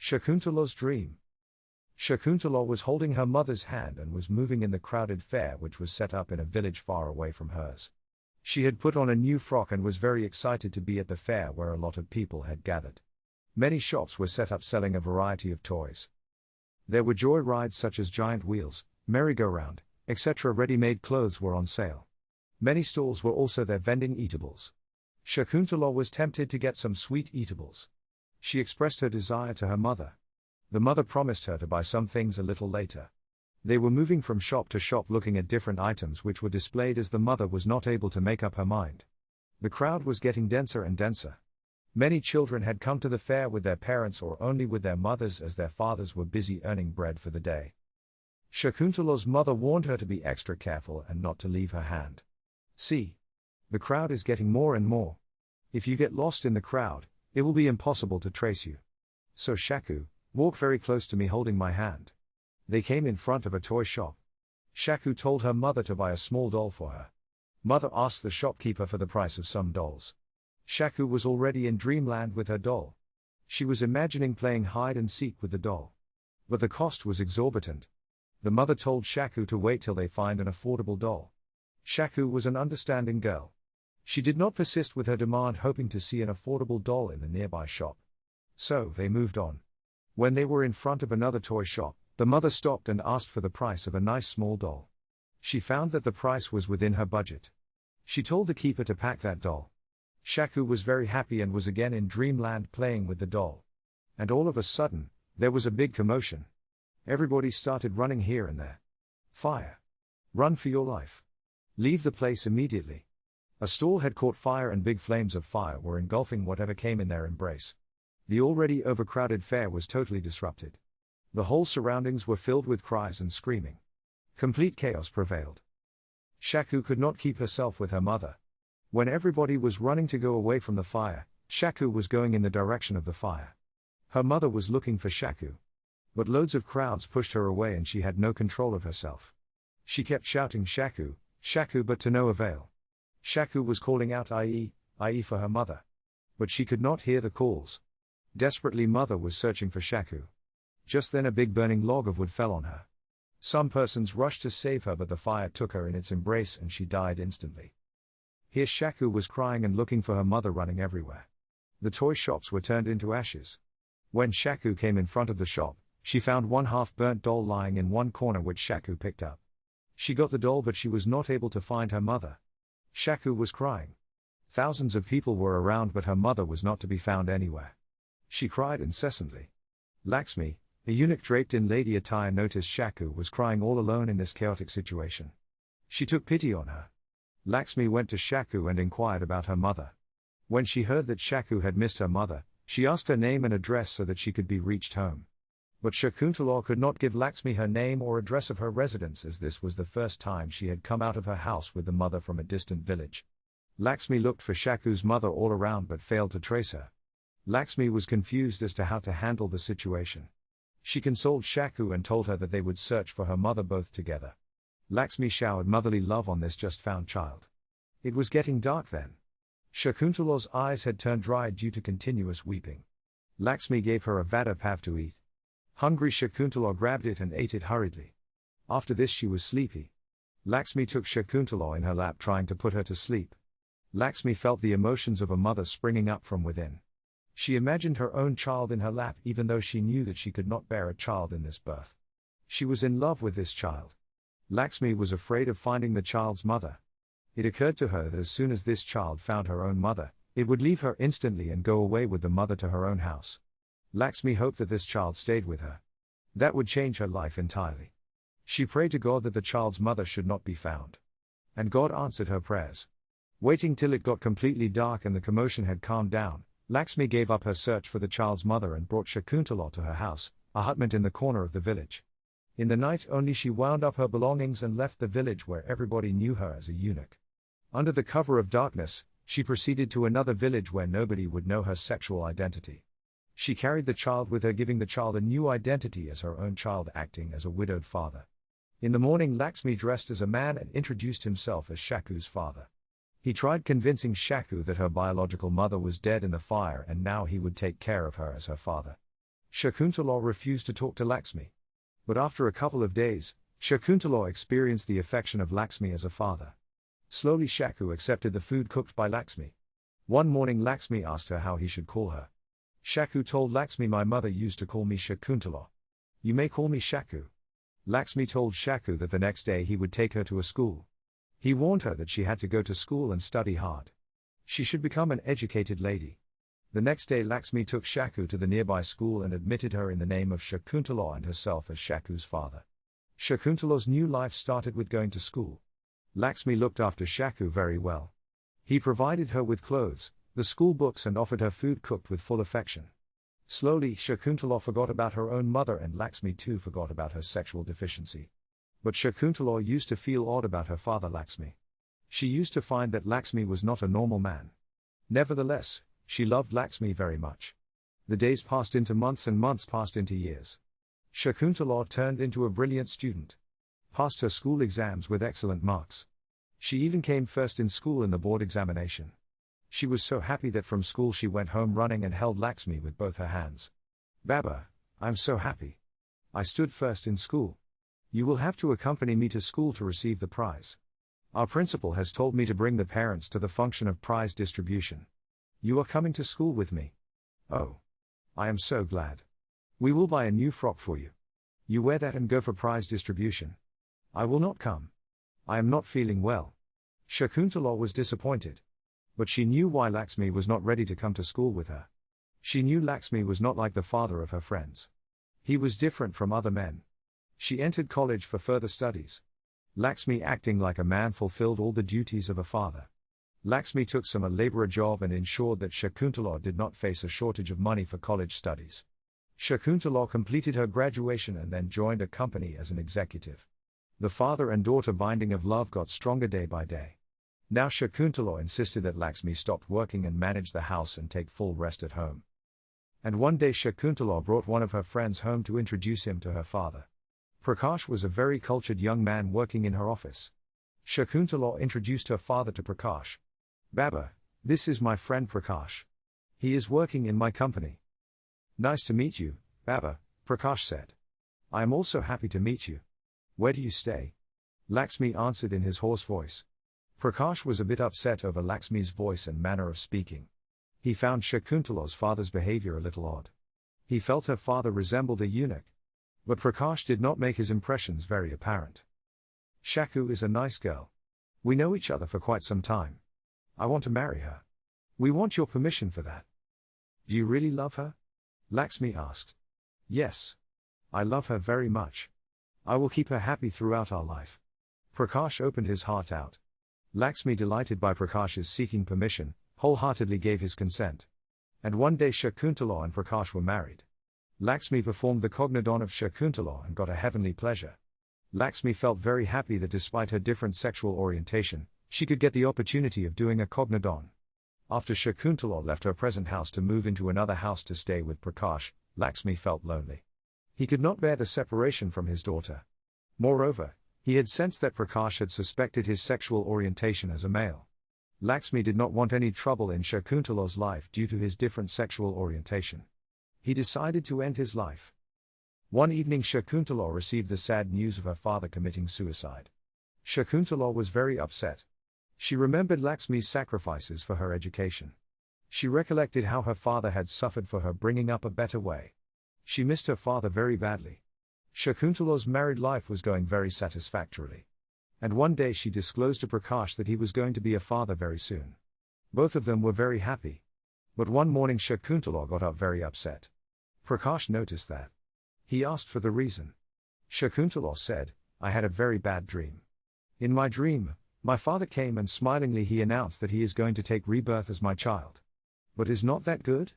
Shakuntala'S Dream. Shakuntala was holding her mother's hand and was moving in the crowded fair which was set up in a village far away from hers. She had put on a new frock and was very excited to be at the fair where a lot of people had gathered. Many shops were set up selling a variety of toys. There were joy rides such as giant wheels, merry-go-round, etc. Ready-made clothes were on sale. Many stalls were also there vending eatables. Shakuntala was tempted to get some sweet eatables. She expressed her desire to her mother. The mother promised her to buy some things a little later. They were moving from shop to shop looking at different items which were displayed as the mother was not able to make up her mind. The crowd was getting denser and denser. Many children had come to the fair with their parents or only with their mothers as their fathers were busy earning bread for the day. Shakuntala's mother warned her to be extra careful and not to leave her hand. See, the crowd is getting more and more. If you get lost in the crowd, it will be impossible to trace you. So Shaku, walk very close to me holding my hand. They came in front of a toy shop. Shaku told her mother to buy a small doll for her. Mother asked the shopkeeper for the price of some dolls. Shaku was already in dreamland with her doll. She was imagining playing hide and seek with the doll. But the cost was exorbitant. The mother told Shaku to wait till they find an affordable doll. Shaku was an understanding girl. She did not persist with her demand, hoping to see an affordable doll in the nearby shop. So they moved on. When they were in front of another toy shop, the mother stopped and asked for the price of a nice small doll. She found that the price was within her budget. She told the keeper to pack that doll. Shaku was very happy and was again in dreamland playing with the doll. And all of a sudden, there was a big commotion. Everybody started running here and there. Fire! Run for your life! Leave the place immediately! A stall had caught fire and big flames of fire were engulfing whatever came in their embrace. The already overcrowded fair was totally disrupted. The whole surroundings were filled with cries and screaming. Complete chaos prevailed. Shaku could not keep herself with her mother. When everybody was running to go away from the fire, Shaku was going in the direction of the fire. Her mother was looking for Shaku. But loads of crowds pushed her away and she had no control of herself. She kept shouting Shaku, Shaku, but to no avail. Shaku was calling out ie for her mother. But she could not hear the calls. Desperately, mother was searching for Shaku. Just then a big burning log of wood fell on her. Some persons rushed to save her, but the fire took her in its embrace and she died instantly. Here Shaku was crying and looking for her mother, running everywhere. The toy shops were turned into ashes. When Shaku came in front of the shop, she found one half-burnt doll lying in one corner which Shaku picked up. She got the doll, but she was not able to find her mother. Shaku was crying. Thousands of people were around, but her mother was not to be found anywhere. She cried incessantly. Laxmi, a eunuch draped in lady attire, noticed Shaku was crying all alone in this chaotic situation. She took pity on her. Laxmi went to Shaku and inquired about her mother. When she heard that Shaku had missed her mother, she asked her name and address so that she could be reached home. But Shakuntala could not give Laxmi her name or address of her residence, as this was the first time she had come out of her house with the mother from a distant village. Laxmi looked for Shaku's mother all around but failed to trace her. Laxmi was confused as to how to handle the situation. She consoled Shaku and told her that they would search for her mother both together. Laxmi showered motherly love on this just found child. It was getting dark then. Shakuntala's eyes had turned dry due to continuous weeping. Laxmi gave her a vada pav to eat. Hungry, Shakuntala grabbed it and ate it hurriedly. After this she was sleepy. Laxmi took Shakuntala in her lap, trying to put her to sleep. Laxmi felt the emotions of a mother springing up from within. She imagined her own child in her lap, even though she knew that she could not bear a child in this birth. She was in love with this child. Laxmi was afraid of finding the child's mother. It occurred to her that as soon as this child found her own mother, it would leave her instantly and go away with the mother to her own house. Laxmi hoped that this child stayed with her. That would change her life entirely. She prayed to God that the child's mother should not be found. And God answered her prayers. Waiting till it got completely dark and the commotion had calmed down, Laxmi gave up her search for the child's mother and brought Shakuntala to her house, a hutment in the corner of the village. In the night only she wound up her belongings and left the village where everybody knew her as a eunuch. Under the cover of darkness, she proceeded to another village where nobody would know her sexual identity. She carried the child with her, giving the child a new identity as her own child, acting as a widowed father. In the morning, Laxmi dressed as a man and introduced himself as Shaku's father. He tried convincing Shaku that her biological mother was dead in the fire and now he would take care of her as her father. Shakuntala refused to talk to Laxmi. But after a couple of days, Shakuntala experienced the affection of Laxmi as a father. Slowly Shaku accepted the food cooked by Laxmi. One morning Laxmi asked her how he should call her. Shaku told Laxmi, "My mother used to call me Shakuntala. You may call me Shaku." Laxmi told Shaku that the next day he would take her to a school. He warned her that she had to go to school and study hard. She should become an educated lady. The next day Laxmi took Shaku to the nearby school and admitted her in the name of Shakuntala and herself as Shaku's father. Shakuntala's new life started with going to school. Laxmi looked after Shaku very well. He provided her with clothes, the school books, and offered her food cooked with full affection. Slowly, Shakuntala forgot about her own mother, and Laxmi too forgot about her sexual deficiency. But Shakuntala used to feel odd about her father Laxmi. She used to find that Laxmi was not a normal man. Nevertheless, she loved Laxmi very much. The days passed into months and months passed into years. Shakuntala turned into a brilliant student. Passed her school exams with excellent marks. She even came first in school in the board examination. She was so happy that from school she went home running and held Laxmi with both her hands. "Baba, I'm so happy. I stood first in school. You will have to accompany me to school to receive the prize. Our principal has told me to bring the parents to the function of prize distribution. You are coming to school with me. Oh. I am so glad. We will buy a new frock for you. You wear that and go for prize distribution. I will not come. I am not feeling well." Shakuntala was disappointed. But she knew why Laxmi was not ready to come to school with her. She knew Laxmi was not like the father of her friends. He was different from other men. She entered college for further studies. Laxmi, acting like a man, fulfilled all the duties of a father. Laxmi took a laborer job and ensured that Shakuntala did not face a shortage of money for college studies. Shakuntala completed her graduation and then joined a company as an executive. The father and daughter binding of love got stronger day by day. Now Shakuntala insisted that Laxmi stop working and manage the house and take full rest at home. And one day Shakuntala brought one of her friends home to introduce him to her father. Prakash was a very cultured young man working in her office. Shakuntala introduced her father to Prakash. "Baba, this is my friend Prakash. He is working in my company." "Nice to meet you, Baba," Prakash said. "I am also happy to meet you. Where do you stay?" Laxmi answered in his hoarse voice. Prakash was a bit upset over Laxmi's voice and manner of speaking. He found Shakuntala's father's behavior a little odd. He felt her father resembled a eunuch. But Prakash did not make his impressions very apparent. "Shaku is a nice girl. We know each other for quite some time. I want to marry her. We want your permission for that." "Do you really love her?" Laxmi asked. "Yes. I love her very much. I will keep her happy throughout our life." Prakash opened his heart out. Laxmi, delighted by Prakash's seeking permission, wholeheartedly gave his consent. And one day Shakuntala and Prakash were married. Laxmi performed the cognadan of Shakuntala and got a heavenly pleasure. Laxmi felt very happy that despite her different sexual orientation, she could get the opportunity of doing a cognadan. After Shakuntala left her present house to move into another house to stay with Prakash, Laxmi felt lonely. He could not bear the separation from his daughter. Moreover, he had sensed that Prakash had suspected his sexual orientation as a male. Laxmi did not want any trouble in Shakuntala's life due to his different sexual orientation. He decided to end his life. One evening Shakuntala received the sad news of her father committing suicide. Shakuntala was very upset. She remembered Laxmi's sacrifices for her education. She recollected how her father had suffered for her bringing up a better way. She missed her father very badly. Shakuntala's married life was going very satisfactorily. And one day she disclosed to Prakash that he was going to be a father very soon. Both of them were very happy. But one morning Shakuntala got up very upset. Prakash noticed that. He asked for the reason. Shakuntala said, "I had a very bad dream. In my dream, my father came and smilingly he announced that he is going to take rebirth as my child. But is not that good?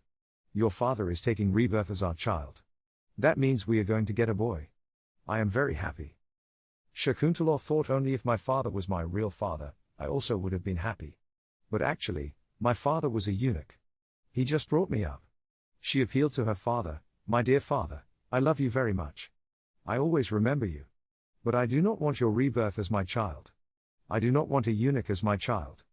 Your father is taking rebirth as our child. That means we are going to get a boy. I am very happy." Shakuntala thought, only if my father was my real father, I also would have been happy. But actually, my father was a eunuch. He just brought me up. She appealed to her father, "My dear father, I love you very much. I always remember you. But I do not want your rebirth as my child. I do not want a eunuch as my child.